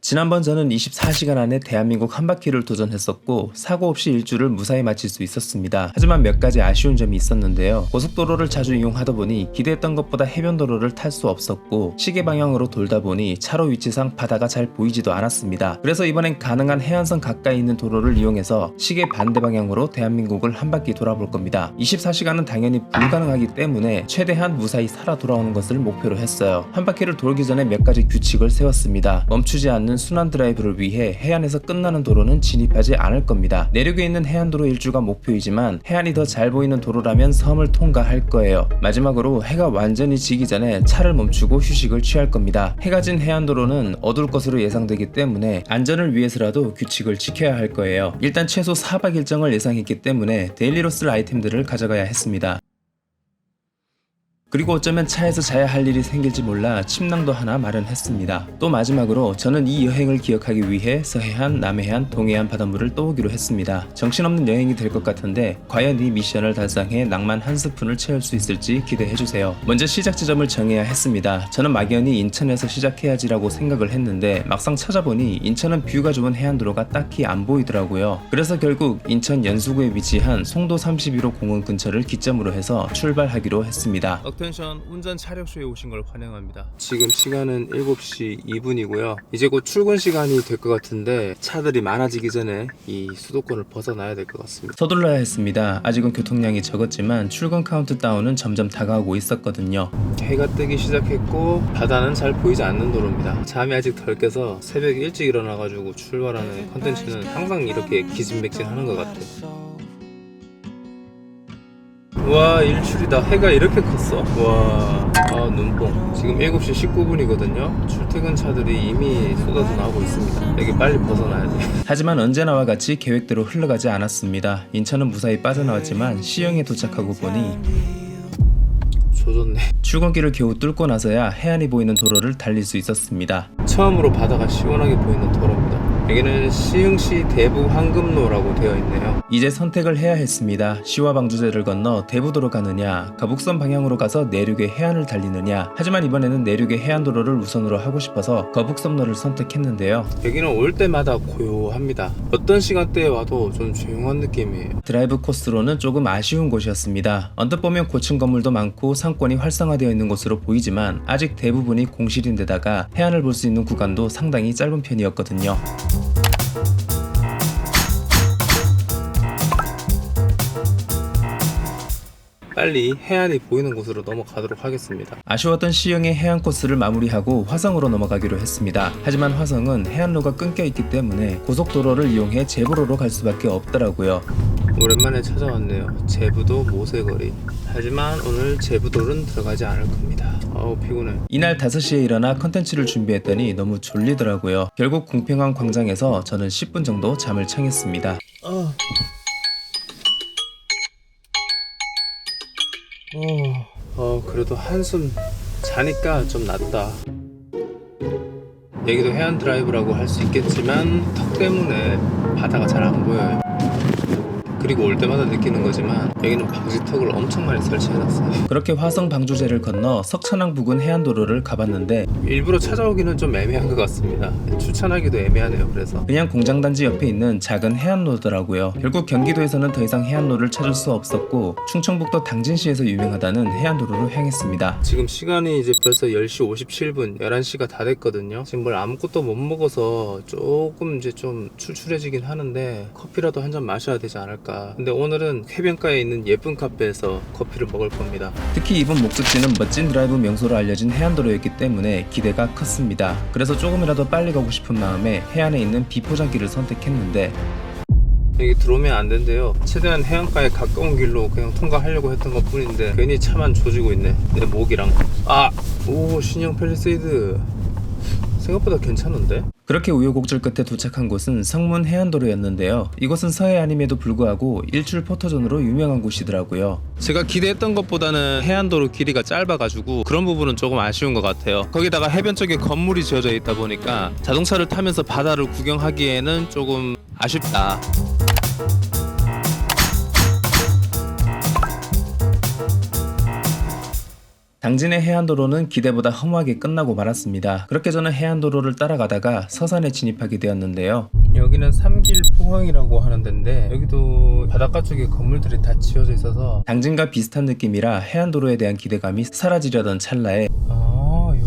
지난번 저는 24시간 안에 대한민국 한 바퀴를 도전했었고 사고 없이 일주를 무사히 마칠 수 있었습니다. 하지만 몇 가지 아쉬운 점이 있었는데요. 고속도로를 자주 이용하다 보니 기대했던 것보다 해변도로를 탈 수 없었고 시계 방향으로 돌다 보니 차로 위치상 바다가 잘 보이지도 않았습니다. 그래서 이번엔 가능한 해안선 가까이 있는 도로를 이용해서 시계 반대 방향으로 대한민국을 한 바퀴 돌아볼 겁니다. 24시간은 당연히 불가능하기 때문에 최대한 무사히 살아 돌아오는 것을 목표로 했어요. 한 바퀴를 돌기 전에 몇 가지 규칙을 세웠습니다. 멈추지 않는 순환 드라이브를 위해 해안에서 끝나는 도로는 진입하지 않을 겁니다. 내륙에 있는 해안도로 일주가 목표이지만 해안이 더 잘 보이는 도로라면 섬을 통과할 거예요. 마지막으로 해가 완전히 지기 전에 차를 멈추고 휴식을 취할 겁니다. 해가 진 해안도로는 어두울 것으로 예상되기 때문에 안전을 위해서라도 규칙을 지켜야 할 거예요. 일단 최소 4박 일정을 예상했기 때문에 데일리로 쓸 아이템들을 가져가야 했습니다. 그리고 어쩌면 차에서 자야 할 일이 생길지 몰라 침낭도 하나 마련했습니다. 또 마지막으로 저는 이 여행을 기억하기 위해 서해안, 남해안, 동해안 바닷물을 떠오기로 했습니다. 정신없는 여행이 될 것 같은데 과연 이 미션을 달성해 낭만 한 스푼을 채울 수 있을지 기대해주세요. 먼저 시작 지점을 정해야 했습니다. 저는 막연히 인천에서 시작해야지라고 생각을 했는데 막상 찾아보니 인천은 뷰가 좋은 해안도로가 딱히 안 보이더라고요. 그래서 결국 인천 연수구에 위치한 송도 31호 공원 근처를 기점으로 해서 출발하기로 했습니다. 텐션 운전 차력쇼에 오신 걸 환영합니다. 지금 시간은 7시 2분이고요. 이제 곧 출근 시간이 될 것 같은데 차들이 많아지기 전에 이 수도권을 벗어나야 될 것 같습니다. 서둘러야 했습니다. 아직은 교통량이 적었지만 출근 카운트다운은 점점 다가오고 있었거든요. 해가 뜨기 시작했고 바다는 잘 보이지 않는 도로입니다. 잠이 아직 덜 깨서 새벽 일찍 일어나가지고 출발하는 컨텐츠는 항상 이렇게 기진맥진하는 것 같아요. 와, 일출이다. 해가 이렇게 컸어? 와, 눈뽕. 지금 7시 19분이거든요 출퇴근 차들이 이미 쏟아져 나오고 있습니다. 여기 빨리 벗어나야 돼. 하지만 언제나와 같이 계획대로 흘러가지 않았습니다. 인천은 무사히 빠져나왔지만 시흥에 도착하고 보니 조졌네. 출근길을 겨우 뚫고 나서야 해안이 보이는 도로를 달릴 수 있었습니다. 처음으로 바다가 시원하게 보이는 도로입니다. 여기는 시흥시 대부 황금로라고 되어 있네요. 이제 선택을 해야 했습니다. 시와 방주제를 건너 대부도로 가느냐, 거북선 방향으로 가서 내륙의 해안을 달리느냐. 하지만 이번에는 내륙의 해안도로를 우선으로 하고 싶어서 거북선로를 선택했는데요. 여기는 올 때마다 고요합니다. 어떤 시간대에 와도 좀 조용한 느낌이에요. 드라이브 코스로는 조금 아쉬운 곳이었습니다. 언뜻 보면 고층 건물도 많고 상권이 활성화되어 있는 곳으로 보이지만 아직 대부분이 공실인데다가 해안을 볼 수 있는 구간도 상당히 짧은 편이었거든요. 빨리 해안이 보이는 곳으로 넘어가도록 하겠습니다. 아쉬웠던 시흥의 해안 코스를 마무리하고 화성으로 넘어가기로 했습니다. 하지만 화성은 해안로가 끊겨있기 때문에 고속도로를 이용해 제부도로 갈 수밖에 없더라고요. 오랜만에 찾아왔네요. 제부도 모세거리. 하지만 오늘 제부도는 들어가지 않을 겁니다. 아우 피곤해. 이날 5시에 일어나 컨텐츠를 준비했더니 너무 졸리더라고요. 결국 궁평항 광장에서 저는 10분 정도 잠을 청했습니다. 그래도 한숨 자니까 좀 낫다. 여기도 해안 드라이브라고 할 수 있겠지만 턱 때문에 바다가 잘 안 보여요. 그리고 올 때마다 느끼는 거지만 여기는 방지턱을 엄청 많이 설치해놨어요. 그렇게 화성 방주제를 건너 석천항 부근 해안도로를 가봤는데 일부러 찾아오기는 좀 애매한 것 같습니다. 추천하기도 애매하네요. 그래서 그냥 공장단지 옆에 있는 작은 해안로더라고요. 결국 경기도에서는 더 이상 해안로를 찾을 수 없었고 충청북도 당진시에서 유명하다는 해안도로로 향했습니다. 지금 시간이 이제 벌써 10시 57분 11시가 다 됐거든요. 지금 뭘 아무것도 못 먹어서 조금 이제 좀 출출해지긴 하는데 커피라도 한 잔 마셔야 되지 않을까. 근데 오늘은 해변가에 있는 예쁜 카페에서 커피를 먹을 겁니다. 특히 이번 목적지는 멋진 드라이브 명소로 알려진 해안도로였기 때문에 기대가 컸습니다. 그래서 조금이라도 빨리 가고 싶은 마음에 해안에 있는 비포장길을 선택했는데 여기 들어오면 안 된대요. 최대한 해안가에 가까운 길로 그냥 통과하려고 했던 것 뿐인데 괜히 차만 조지고 있네. 내 목이랑. 오 신형 팰리세이드 생각보다 괜찮은데? 그렇게 우여곡절 끝에 도착한 곳은 성문 해안도로였는데요. 이곳은 서해안임에도 불구하고 일출 포토존으로 유명한 곳이더라고요. 제가 기대했던 것보다는 해안도로 길이가 짧아가지고 그런 부분은 조금 아쉬운 것 같아요. 거기다가 해변 쪽에 건물이 지어져 있다 보니까 자동차를 타면서 바다를 구경하기에는 조금 아쉽다. 당진의 해안도로는 기대보다 허무하게 끝나고 말았습니다. 그렇게 저는 해안도로를 따라가다가 서산에 진입하게 되었는데요. 여기는 삼길 포항이라고 하는 데인데 여기도 바닷가 쪽에 건물들이 다 지어져 있어서 당진과 비슷한 느낌이라 해안도로에 대한 기대감이 사라지려던 찰나에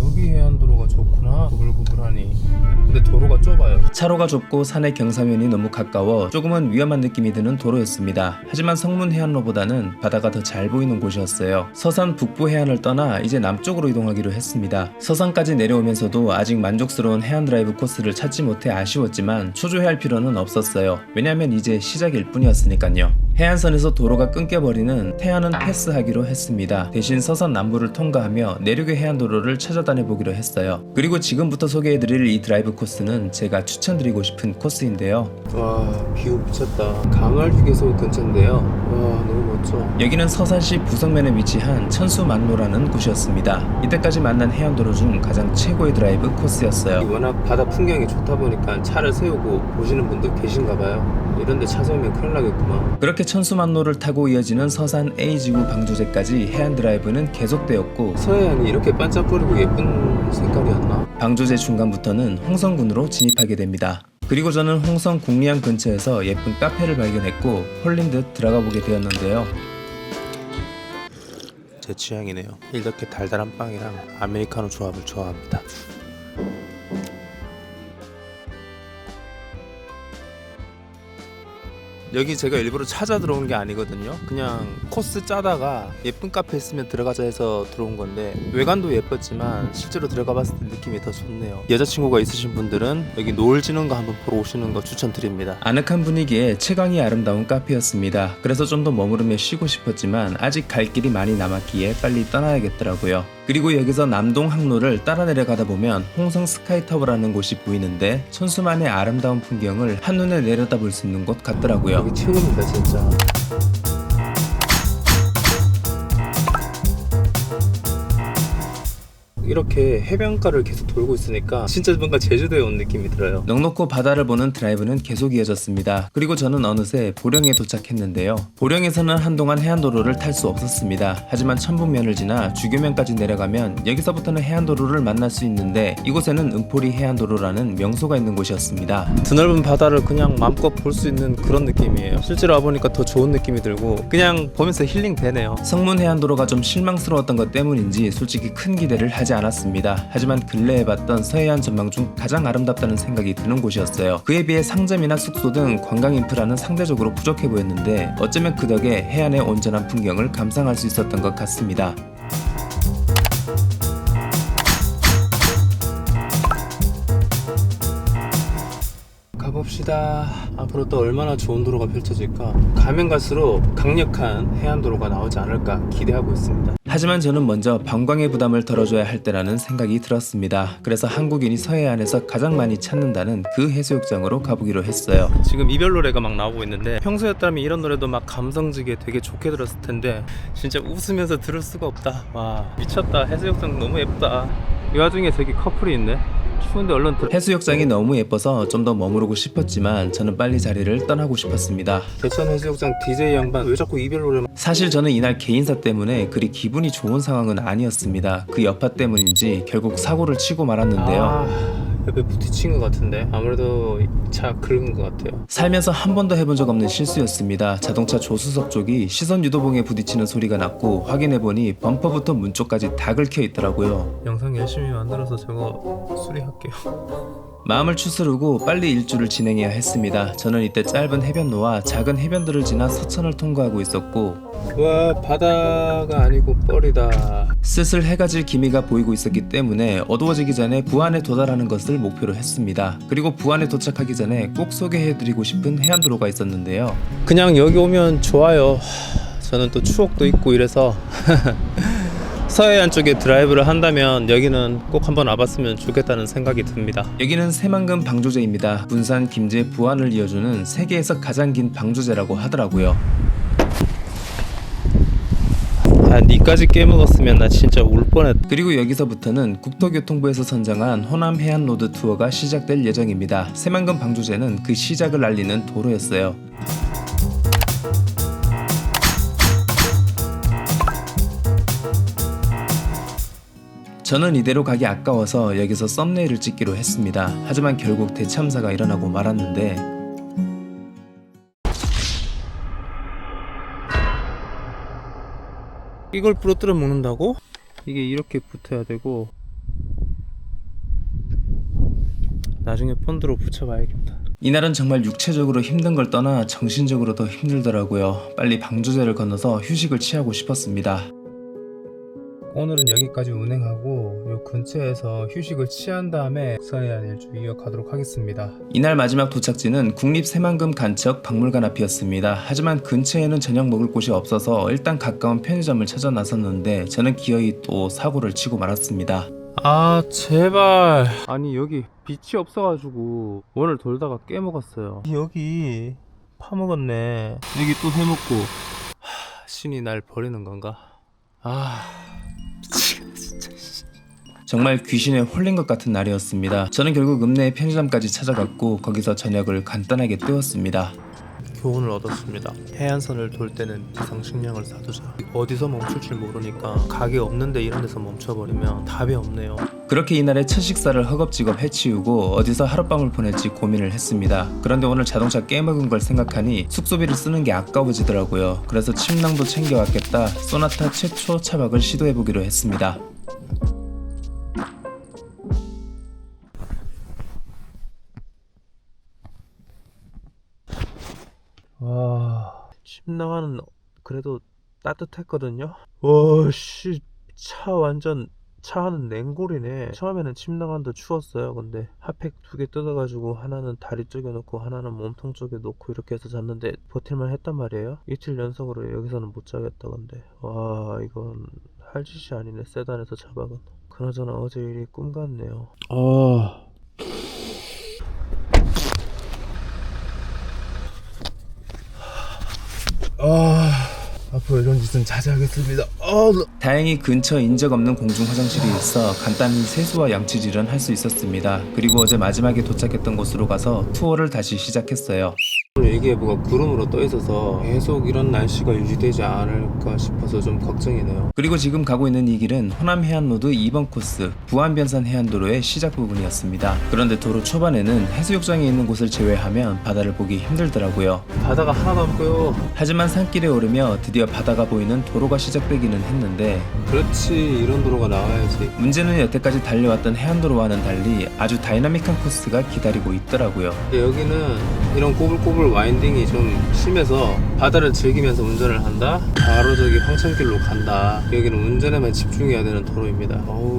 여기 해안도로가 좋구나. 구불구불하니. 근데 도로가 좁아요. 차로가 좁고 산의 경사면이 너무 가까워 조금은 위험한 느낌이 드는 도로였습니다. 하지만 성문 해안로보다는 바다가 더 잘 보이는 곳이었어요. 서산 북부 해안을 떠나 이제 남쪽으로 이동하기로 했습니다. 서산까지 내려오면서도 아직 만족스러운 해안 드라이브 코스를 찾지 못해 아쉬웠지만 초조해할 필요는 없었어요. 왜냐면 이제 시작일 뿐이었으니까요. 해안선에서 도로가 끊겨버리는 해안은 패스하기로 했습니다. 대신 서산 남부를 통과하며 내륙의 해안도로를 찾아다녀보기로 했어요. 그리고 지금부터 소개해드릴 이 드라이브 코스는 제가 추천드리고 싶은 코스인데요. 와, 뷰 미쳤다. 강월 휴게소 근처인데요. 와, 너무 멋져. 여기는 서산시 부성면에 위치한 천수만로라는 곳이었습니다. 이때까지 만난 해안도로 중 가장 최고의 드라이브 코스였어요. 워낙 바다 풍경이 좋다 보니까 차를 세우고 보시는 분도 계신가봐요. 이런데 차 세우면 큰일 나겠구만. 그렇게 천수만로를 타고 이어지는 서산 A지구 방조제까지 해안 드라이브는 계속되었고, 서해안이 이렇게 반짝거리고 예쁜 색깔이었나? 방조제 중간부터는 홍성군으로 진입하게 됩니다. 그리고 저는 홍성 국리항 근처에서 예쁜 카페를 발견했고 홀린 듯 들어가 보게 되었는데요. 제 취향이네요. 이렇게 달달한 빵이랑 아메리카노 조합을 좋아합니다. 여기 제가 일부러 찾아 들어온 게 아니거든요. 그냥 코스 짜다가 예쁜 카페 있으면 들어가자 해서 들어온 건데 외관도 예뻤지만 실제로 들어가 봤을 때 느낌이 더 좋네요. 여자친구가 있으신 분들은 여기 노을 지는 거 한번 보러 오시는 거 추천드립니다. 아늑한 분위기에 채광이 아름다운 카페였습니다. 그래서 좀 더 머무르며 쉬고 싶었지만 아직 갈 길이 많이 남았기에 빨리 떠나야겠더라고요. 그리고 여기서 남동 항로를 따라 내려가다 보면 홍성 스카이타워라는 곳이 보이는데 천수만의 아름다운 풍경을 한눈에 내려다볼 수 있는 곳 같더라고요. 여기 최고입니다 진짜. 이렇게 해변가를 계속 돌고 있으니까 진짜 뭔가 제주도에 온 느낌이 들어요. 넉넉고 바다를 보는 드라이브는 계속 이어졌습니다. 그리고 저는 어느새 보령에 도착했는데요. 보령에서는 한동안 해안도로를 탈 수 없었습니다. 하지만 천북면을 지나 주교면까지 내려가면 여기서부터는 해안도로를 만날 수 있는데 이곳에는 은포리 해안도로라는 명소가 있는 곳이었습니다. 드넓은 바다를 그냥 마음껏 볼 수 있는 그런 느낌이에요. 실제로 와보니까 더 좋은 느낌이 들고 그냥 보면서 힐링 되네요. 성문 해안도로가 좀 실망스러웠던 것 때문인지 솔직히 큰 기대를 하지 않았습니다. 하지만 근래에 봤던 서해안 전망 중 가장 아름답다는 생각이 드는 곳이었어요. 그에 비해 상점이나 숙소 등 관광 인프라는 상대적으로 부족해 보였는데 어쩌면 그 덕에 해안의 온전한 풍경을 감상할 수 있었던 것 같습니다. 가봅시다. 앞으로 또 얼마나 좋은 도로가 펼쳐질까. 가면 갈수록 강력한 해안도로가 나오지 않을까 기대하고 있습니다. 하지만 저는 먼저 관광의 부담을 덜어줘야 할 때라는 생각이 들었습니다. 그래서 한국인이 서해안에서 가장 많이 찾는다는 그 해수욕장으로 가보기로 했어요. 지금 이별 노래가 막 나오고 있는데 평소였다면 이런 노래도 막 감성지게 되게 좋게 들었을 텐데 진짜 웃으면서 들을 수가 없다. 와, 미쳤다. 해수욕장 너무 예쁘다. 이 와중에 저기 커플이 있네. 추운데 얼른 해수욕장이 너무 예뻐서 좀 더 머무르고 싶었지만 저는 빨리 자리를 떠나고 싶었습니다. 대천 해수욕장 DJ 양반 왜 자꾸 이별 노래만. 사실 저는 이날 개인사 때문에 그리 기분이 좋은 상황은 아니었습니다. 그 여파 때문인지 결국 사고를 치고 말았는데요. 옆에 부딪힌 것 같은데 아무래도 차 긁은 것 같아요. 살면서 한 번도 해본 적 없는 실수였습니다. 자동차 조수석 쪽이 시선 유도봉에 부딪히는 소리가 났고 확인해보니 범퍼부터 문 쪽까지 다 긁혀 있더라고요. 영상 열심히 만들어서 저거 수리할게요. 마음을 추스르고 빨리 일주를 진행해야 했습니다. 저는 이때 짧은 해변로와 작은 해변들을 지나 서천을 통과하고 있었고 와, 바다가 아니고 뻘이다. 슬슬 해가 질 기미가 보이고 있었기 때문에 어두워지기 전에 부안에 도달하는 것을 목표로 했습니다. 그리고 부안에 도착하기 전에 꼭 소개해드리고 싶은 해안도로가 있었는데요. 그냥 여기 오면 좋아요. 저는 또 추억도 있고 이래서 서해안 쪽에 드라이브를 한다면 여기는 꼭 한번 와봤으면 좋겠다는 생각이 듭니다. 여기는 새만금 방조제입니다. 군산, 김제, 부안을 이어주는 세계에서 가장 긴 방조제라고 하더라고요. 아, 니까지 깨먹었으면 나 진짜 울 뻔했. 그리고 여기서부터는 국토교통부에서 선정한 호남 해안로드 투어가 시작될 예정입니다. 새만금 방조제는 그 시작을 알리는 도로였어요. 저는 이대로 가기 아까워서 여기서 썸네일을 찍기로 했습니다. 하지만 결국 대참사가 일어나고 말았는데 이걸 부러뜨려 먹는다고? 이게 이렇게 붙어야 되고 나중에 펀드로 붙여봐야겠다. 이날은 정말 육체적으로 힘든 걸 떠나 정신적으로도 힘들더라고요. 빨리 방조제를 건너서 휴식을 취하고 싶었습니다. 오늘은 여기까지 운행하고 요 근처에서 휴식을 취한 다음에 부산해야 될 주 이어가도록 하겠습니다. 이날 마지막 도착지는 국립새만금 간척 박물관 앞이었습니다. 하지만 근처에는 저녁 먹을 곳이 없어서 일단 가까운 편의점을 찾아 나섰는데 저는 기어이 또 사고를 치고 말았습니다. 아 제발. 아니 여기 빛이 없어가지고 오늘 돌다가 깨먹었어요. 여기 파먹었네. 여기 또 해먹고. 신이 날 버리는 건가? 미치겠네 진짜. 정말 귀신에 홀린 것 같은 날이었습니다. 저는 결국 읍내의 편의점까지 찾아갔고 거기서 저녁을 간단하게 때웠습니다. 교훈을 얻었습니다. 해안선을 돌 때는 비상식량을 사두자. 어디서 멈출지 모르니까 가게 없는데 이런 데서 멈춰버리면 답이 없네요. 그렇게 이날의 첫 식사를 허겁지겁 해치우고 어디서 하룻밤을 보낼지 고민을 했습니다. 그런데 오늘 자동차 깨먹은 걸 생각하니 숙소비를 쓰는 게 아까워지더라고요. 그래서 침낭도 챙겨왔겠다. 소나타 최초 차박을 시도해보기로 했습니다. 와, 침낭은 그래도 따뜻했거든요. 와씨, 차 안은 냉골이네. 처음에는 침낭안도 추웠어요. 근데 핫팩 2개 뜯어가지고 하나는 다리 쪽에 놓고 하나는 몸통 쪽에 놓고 이렇게 해서 잤는데 버틸만 했단 말이에요. 이틀 연속으로 여기서는 못 자겠다. 근데 와, 이건 할 짓이 아니네. 세단에서 차박은. 그나저나 어제 일이 꿈 같네요. 앞으로 이런 짓은 자제하겠습니다. 다행히 근처 인적 없는 공중 화장실이 있어 간단히 세수와 양치질은 할 수 있었습니다. 그리고 어제 마지막에 도착했던 곳으로 가서 투어를 다시 시작했어요. 일기예보가 구름으로 떠 있어서 계속 이런 날씨가 유지되지 않을까 싶어서 좀 걱정이네요. 그리고 지금 가고 있는 이 길은 호남 해안로드 2번 코스 부안변산 해안도로의 시작 부분이었습니다. 그런데 도로 초반에는 해수욕장이 있는 곳을 제외하면 바다를 보기 힘들더라고요. 바다가 하나도 없고요. 하지만 산길에 오르며 드디어 바다가 보이는 도로가 시작되기는 했는데 그렇지, 이런 도로가 나와야지. 문제는 여태까지 달려왔던 해안도로와는 달리 아주 다이나믹한 코스가 기다리고 있더라고요. 여기는 이런 꼬불꼬불 와인딩이 좀 심해서 바다를 즐기면서 운전을 한다? 바로 저기 황천길로 간다. 여기는 운전에만 집중해야 되는 도로입니다.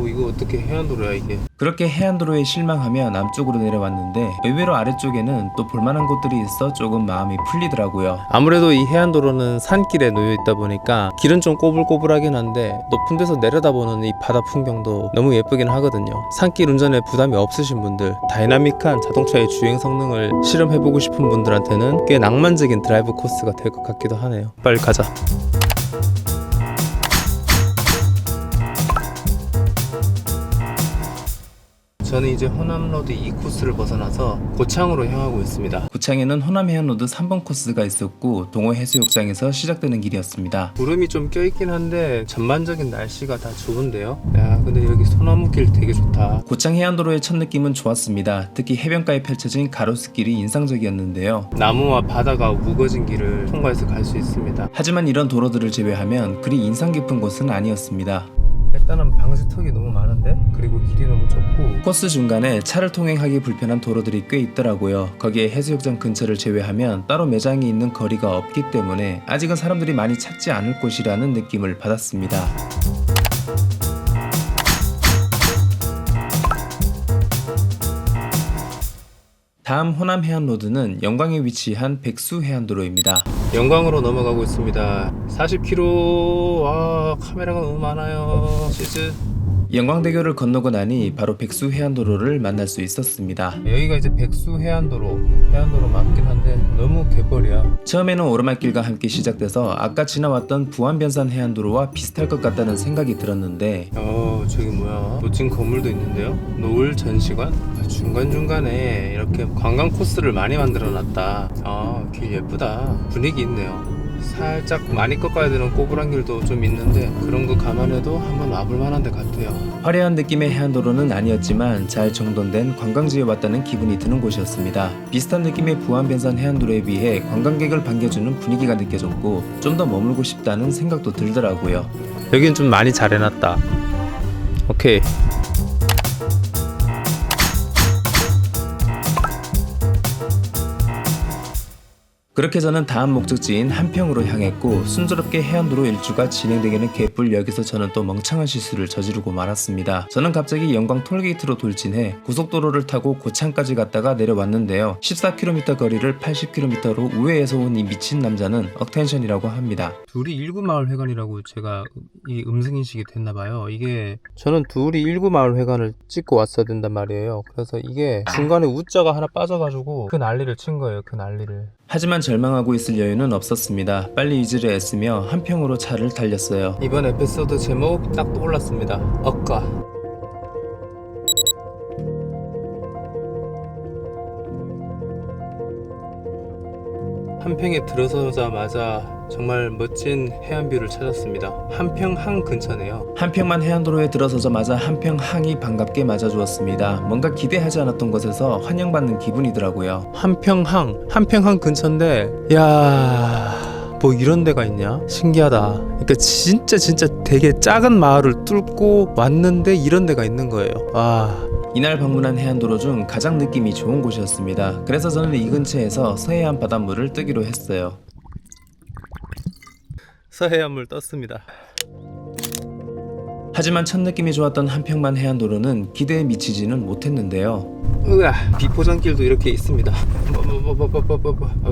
이거 어떻게 해안도로야 이게. 그렇게 해안도로에 실망하며 남쪽으로 내려왔는데 의외로 아래쪽에는 또 볼만한 곳들이 있어 조금 마음이 풀리더라고요. 아무래도 이 해안도로는 산길에 놓여 있다 보니까 길은 좀 꼬불꼬불하긴 한데 높은 데서 내려다보는 이 바다 풍경도 너무 예쁘긴 하거든요. 산길 운전에 부담이 없으신 분들, 다이나믹한 자동차의 주행 성능을 실험해보고 싶은 분들한테는 꽤 낭만적인 드라이브 코스가 될 것 같기도 하네요. 빨리 가자. 저는 이제 호남로드 2코스를 벗어나서 고창으로 향하고 있습니다. 고창에는 호남해안로드 3번 코스가 있었고 동호해수욕장에서 시작되는 길이었습니다. 구름이 좀 껴있긴 한데 전반적인 날씨가 다 좋은데요. 야, 근데 여기 소나무길 되게 좋다. 고창해안도로의 첫 느낌은 좋았습니다. 특히 해변가에 펼쳐진 가로수길이 인상적이었는데요. 나무와 바다가 우거진 길을 통과해서 갈 수 있습니다. 하지만 이런 도로들을 제외하면 그리 인상 깊은 곳은 아니었습니다. 일단은 방지턱이 너무 많은데, 그리고 길이 너무 좁고 코스 중간에 차를 통행하기 불편한 도로들이 꽤 있더라고요. 거기에 해수욕장 근처를 제외하면 따로 매장이 있는 거리가 없기 때문에 아직은 사람들이 많이 찾지 않을 곳이라는 느낌을 받았습니다. 다음 호남 해안로드는 영광에 위치한 백수 해안도로입니다. 영광으로 넘어가고 있습니다. 40km. 카메라가 너무 많아요. 시즈. 영광대교를 건너고 나니 바로 백수 해안도로를 만날 수 있었습니다. 여기가 이제 백수 해안도로 맞긴 한데 너무 갯벌이야. 처음에는 오르막길과 함께 시작돼서 아까 지나왔던 부안변산 해안도로와 비슷할 것 같다는 생각이 들었는데 저기 뭐야, 멋진 건물도 있는데요. 노을 전시관? 중간중간에 이렇게 관광 코스를 많이 만들어 놨다. 길 예쁘다. 분위기 있네요. 살짝 많이 꺾어야 되는 꼬부랑 길도 좀 있는데 그런 거 감안해도 한번 와볼 만한 데 같아요. 화려한 느낌의 해안도로는 아니었지만 잘 정돈된 관광지에 왔다는 기분이 드는 곳이었습니다. 비슷한 느낌의 부안변산 해안도로에 비해 관광객을 반겨주는 분위기가 느껴졌고 좀 더 머물고 싶다는 생각도 들더라고요. 여긴 좀 많이 잘 해놨다. 오케이. 그렇게 저는 다음 목적지인 한평으로 향했고 순조롭게 해안도로 일주가 진행되기는 개뿔 여기서 저는 또 멍청한 실수를 저지르고 말았습니다. 저는 갑자기 영광 톨게이트로 돌진해 고속도로를 타고 고창까지 갔다가 내려왔는데요. 14km 거리를 80km로 우회해서 온 이 미친 남자는 억텐션이라고 합니다. 둘이 일구마을회관이라고 제가 이 음성인식이 됐나봐요. 이게 저는 둘이 일구마을회관을 찍고 왔어야 된단 말이에요. 그래서 이게 중간에 우자가 하나 빠져가지고 그 난리를 친 거예요. 그 난리를. 하지만 절망하고 있을 여유는 없었습니다. 빨리 잊으려 애쓰며 한평으로 차를 달렸어요. 이번 에피소드 제목 딱 떠올랐습니다. 억가. 한평에 들어서자마자 정말 멋진 해안뷰를 찾았습니다. 한평항 근처네요. 한평만 해안도로에 들어서자마자 한평항이 반갑게 맞아주었습니다. 뭔가 기대하지 않았던 곳에서 환영받는 기분이더라고요. 한평항 근처인데 야, 뭐 이런 데가 있냐? 신기하다. 그러니까 진짜 되게 작은 마을을 뚫고 왔는데 이런 데가 있는 거예요. 이날 방문한 해안도로 중 가장 느낌이 좋은 곳이었습니다. 그래서 저는 이 근처에서 서해안 바닷물을 뜨기로 했어요. 서해안물 떴습니다. 하지만 첫 느낌이 좋았던 한평만 해안도로는 기대에 미치지는 못했는데요. 비포장길도 이렇게 있습니다.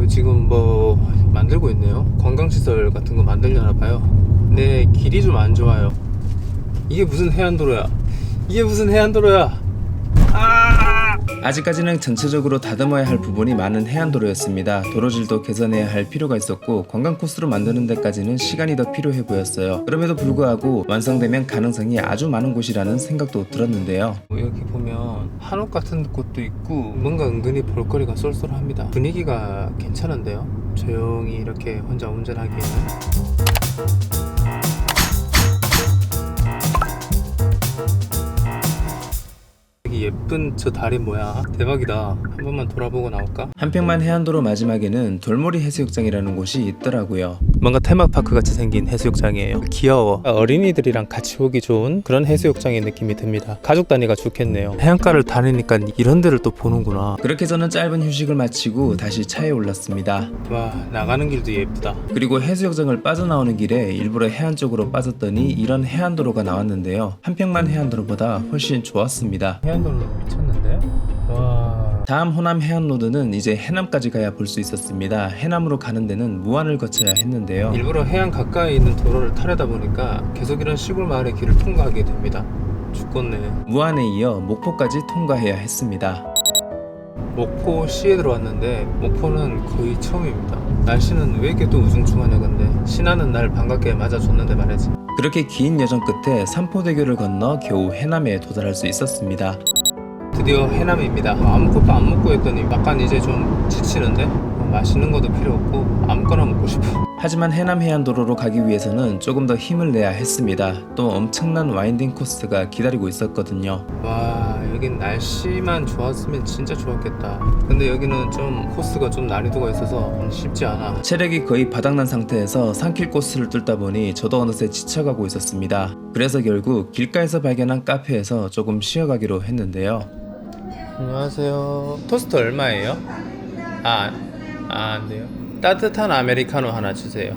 지금 뭐 만들고 있네요. 관광시설 같은 거 만들려나 봐요. 네, 길이 좀 안 좋아요. 이게 무슨 해안도로야? 아직까지는 전체적으로 다듬어야 할 부분이 많은 해안도로였습니다. 도로질도 개선해야 할 필요가 있었고 관광 코스로 만드는 데까지는 시간이 더 필요해 보였어요. 그럼에도 불구하고 완성되면 가능성이 아주 많은 곳이라는 생각도 들었는데요. 여기 보면 한옥 같은 곳도 있고 뭔가 은근히 볼거리가 쏠쏠합니다. 분위기가 괜찮은데요? 조용히 이렇게 혼자 운전하기에는. 예쁜 저 다리 뭐야? 대박이다. 한 번만 돌아보고 나올까? 한평만 해안도로 마지막에는 돌몰이 해수욕장이라는 곳이 있더라고요. 뭔가 테마파크 같이 생긴 해수욕장이에요. 귀여워. 어린이들이랑 같이 오기 좋은 그런 해수욕장의 느낌이 듭니다. 가족 단위가 좋겠네요. 해안가를 다니니까 이런 데를 또 보는구나. 그렇게 저는 짧은 휴식을 마치고 다시 차에 올랐습니다. 와, 나가는 길도 예쁘다. 그리고 해수욕장을 빠져나오는 길에 일부러 해안 쪽으로 빠졌더니 이런 해안도로가 나왔는데요. 한평만 해안도로보다 훨씬 좋았습니다. 해안도로 미쳤는데? 와. 다음 호남 해안로드는 이제 해남까지 가야 볼 수 있었습니다. 해남으로 가는 데는 무안을 거쳐야 했는데요. 일부러 해안 가까이 있는 도로를 타려다 보니까 계속 이런 시골 마을의 길을 통과하게 됩니다. 죽겠네. 무안에 이어 목포까지 통과해야 했습니다. 목포시에 들어왔는데 목포는 거의 처음입니다. 날씨는 왜 이렇게 또 우중충하냐 근데. 신하는 날 반갑게 맞아줬는데 말이지. 그렇게 긴 여정 끝에 삼포대교를 건너 겨우 해남에 도달할 수 있었습니다. 드디어 해남입니다. 아무것도 안 먹고 했더니 약간 이제 좀 지치는데? 맛있는 것도 필요 없고 아무거나 먹고 싶어. 하지만 해남 해안도로로 가기 위해서는 조금 더 힘을 내야 했습니다. 또 엄청난 와인딩 코스가 기다리고 있었거든요. 와, 여긴 날씨만 좋았으면 진짜 좋았겠다. 근데 여기는 좀 코스가 좀 난이도가 있어서 쉽지 않아. 체력이 거의 바닥난 상태에서 산길 코스를 뚫다 보니 저도 어느새 지쳐가고 있었습니다. 그래서 결국 길가에서 발견한 카페에서 조금 쉬어가기로 했는데요. 안녕하세요. 토스트 얼마예요? 안 돼요. 따뜻한 아메리카노 하나 주세요.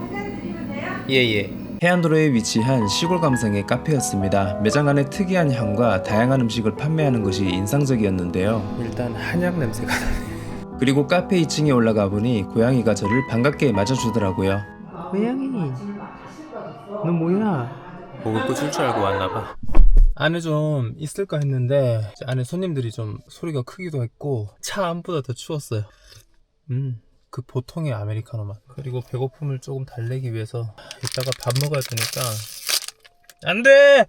예. 해안도로에 위치한 시골 감성의 카페였습니다. 매장 안에 특이한 향과 다양한 음식을 판매하는 것이 인상적이었는데요. 일단 한약 냄새가 나네. 그리고 카페 2층에 올라가 보니 고양이가 저를 반갑게 맞아주더라고요. 고양이, 너 뭐야? 먹을 거 줄 줄 알고 왔나봐. 안에 좀 있을까 했는데 안에 손님들이 좀 소리가 크기도 했고 차 안보다 더 추웠어요. 그 보통의 아메리카노 맛. 그리고 배고픔을 조금 달래기 위해서 이따가 밥 먹어야 되니까 안돼!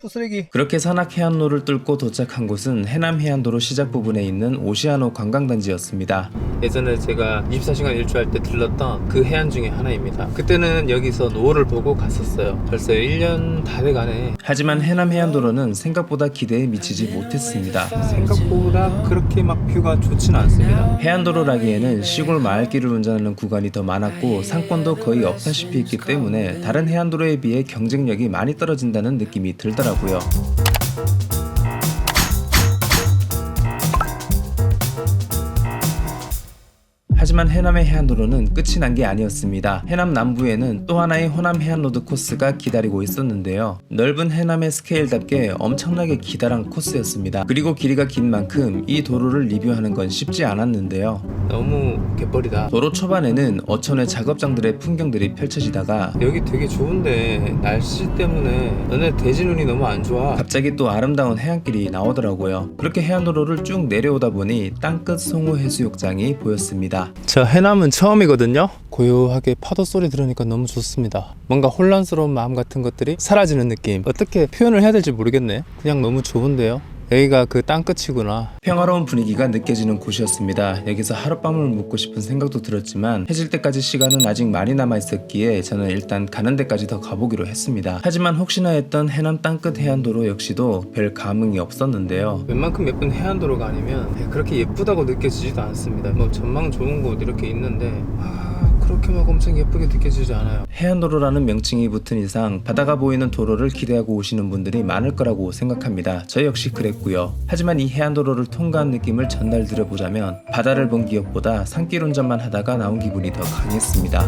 부스레기. 그렇게 산악 해안로를 뚫고 도착한 곳은 해남 해안도로 시작 부분에 있는 오시아노 관광단지였습니다. 예전에 제가 24시간 일주할 때 들렀던 그 해안 중에 하나입니다. 그때는 여기서 노을을 보고 갔었어요. 벌써 1년 다 돼가네. 하지만 해남 해안도로는 생각보다 기대에 미치지 못했습니다. 생각보다 그렇게 막 뷰가 좋지는 않습니다. 해안도로라기에는 시골 마을길을 운전하는 구간이 더 많았고 상권도 거의 없다시피 했기 때문에 다른 해안도로에 비해 경쟁력이 많이 떨어진다는 느낌이 들더라고요. 하지만 해남의 해안도로는 끝이 난 게 아니었습니다. 해남 남부에는 또 하나의 호남 해안로드 코스가 기다리고 있었는데요. 넓은 해남의 스케일답게 엄청나게 기다란 코스였습니다. 그리고 길이가 긴 만큼 이 도로를 리뷰하는 건 쉽지 않았는데요. 너무 갯벌이다. 도로 초반에는 어촌의 작업장들의 풍경들이 펼쳐지다가 여기 되게 좋은데 날씨 때문에 너네 대지 눈이 너무 안 좋아. 갑자기 또 아름다운 해안길이 나오더라고요. 그렇게 해안도로를 쭉 내려오다 보니 땅끝 송호 해수욕장이 보였습니다. 저 해남은 처음이거든요. 고요하게 파도 소리 들으니까 너무 좋습니다. 뭔가 혼란스러운 마음 같은 것들이 사라지는 느낌. 어떻게 표현을 해야 될지 모르겠네. 그냥 너무 좋은데요. 여기가 그 땅끝이구나. 평화로운 분위기가 느껴지는 곳이었습니다. 여기서 하룻밤을 묵고 싶은 생각도 들었지만 해질 때까지 시간은 아직 많이 남아 있었기에 저는 일단 가는 데까지 더 가보기로 했습니다. 하지만 혹시나 했던 해남 땅끝 해안도로 역시도 별 감흥이 없었는데요. 웬만큼 예쁜 해안도로가 아니면 그렇게 예쁘다고 느껴지지도 않습니다. 뭐 전망 좋은 곳 이렇게 있는데 그렇게 막 엄청 예쁘게 느껴지지 않아요. 해안도로라는 명칭이 붙은 이상 바다가 보이는 도로를 기대하고 오시는 분들이 많을 거라고 생각합니다. 저 역시 그랬고요. 하지만 이 해안도로를 통과한 느낌을 전달드려보자면 바다를 본 기억보다 산길 운전만 하다가 나온 기분이 더 강했습니다.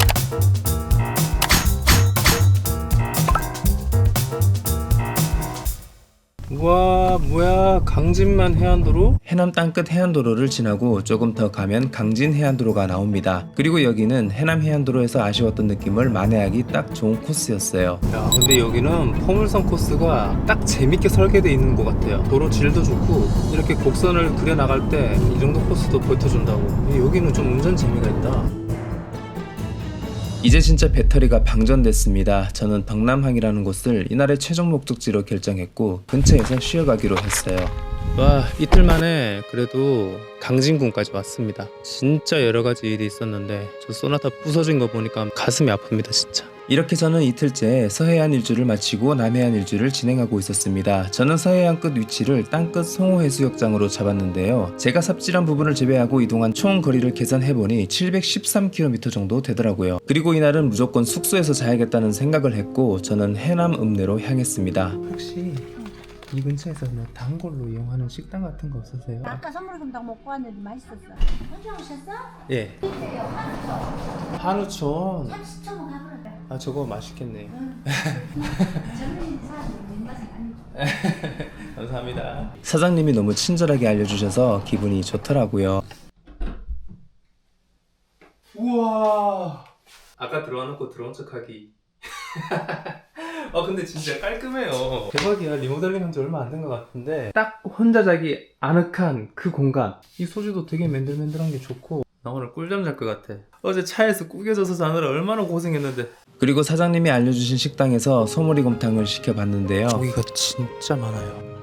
우와, 뭐야, 강진만 해안도로? 해남 땅끝 해안도로를 지나고 조금 더 가면 강진 해안도로가 나옵니다. 그리고 여기는 해남 해안도로에서 아쉬웠던 느낌을 만회하기 딱 좋은 코스였어요. 야, 근데 여기는 포물선 코스가 딱 재밌게 설계되어 있는 것 같아요. 도로 질도 좋고 이렇게 곡선을 그려 나갈 때 이 정도 코스도 버텨준다고. 여기는 좀 운전 재미가 있다. 이제 진짜 배터리가 방전됐습니다. 저는 덕남항이라는 곳을 이날의 최종 목적지로 결정했고 근처에서 쉬어가기로 했어요. 와, 이틀 만에 그래도 강진군까지 왔습니다. 진짜 여러가지 일이 있었는데 저 소나타 부서진 거 보니까 가슴이 아픕니다 진짜. 이렇게 저는 이틀째 서해안 일주를 마치고 남해안 일주를 진행하고 있었습니다. 저는 서해안 끝 위치를 땅끝 송호해수욕장으로 잡았는데요. 제가 삽질한 부분을 제외하고 이동한 총 거리를 계산해보니 713km 정도 되더라고요. 그리고 이날은 무조건 숙소에서 자야겠다는 생각을 했고 저는 해남 읍내로 향했습니다. 혹시 이 근처에서 뭐 단골로 이용하는 식당 같은 거 없으세요? 아까 선물금당 먹고 왔는데 맛있었어. 언제 오셨어? 예. 한우촌. 30초만 가보라. 아, 저거 맛있겠네. 젊은 사람들 입맛이 아니죠. 감사합니다. 사장님이 너무 친절하게 알려주셔서 기분이 좋더라고요. 우와. 아까 들어와놓고 들어온 척하기. 근데 진짜 깔끔해요. 대박이야. 리모델링 한 지 얼마 안 된 것 같은데 딱 혼자 자기 아늑한 그 공간. 이 소주도 되게 맨들맨들한 게 좋고 나 오늘 꿀잠 잘 것 같아. 어제 차에서 구겨져서 자느라 얼마나 고생했는데. 그리고 사장님이 알려주신 식당에서 소머리곰탕을 시켜봤는데요. 고기가 진짜 많아요.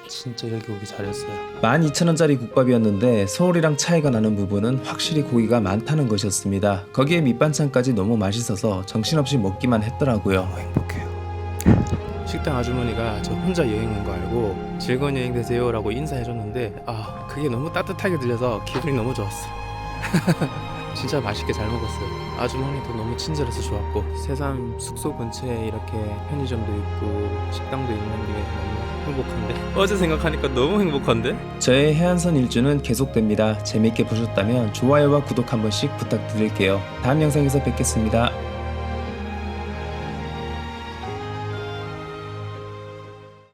진짜 여기 오기 잘했어요. 12,000원짜리 국밥이었는데 서울이랑 차이가 나는 부분은 확실히 고기가 많다는 것이었습니다. 거기에 밑반찬까지 너무 맛있어서 정신없이 먹기만 했더라고요. 행복해요. 식당 아주머니가 저 혼자 여행 온 거 알고 즐거운 여행 되세요 라고 인사해줬는데 그게 너무 따뜻하게 들려서 기분이 너무 좋았어요. 진짜 맛있게 잘 먹었어요. 아주머니도 너무 친절해서 좋았고 새삼 숙소 근처에 이렇게 편의점도 있고 식당도 있는 게 너무 행복한데 어제 생각하니까 너무 행복한데? 저의 해안선 일주는 계속됩니다. 재밌게 보셨다면 좋아요와 구독 한 번씩 부탁드릴게요. 다음 영상에서 뵙겠습니다.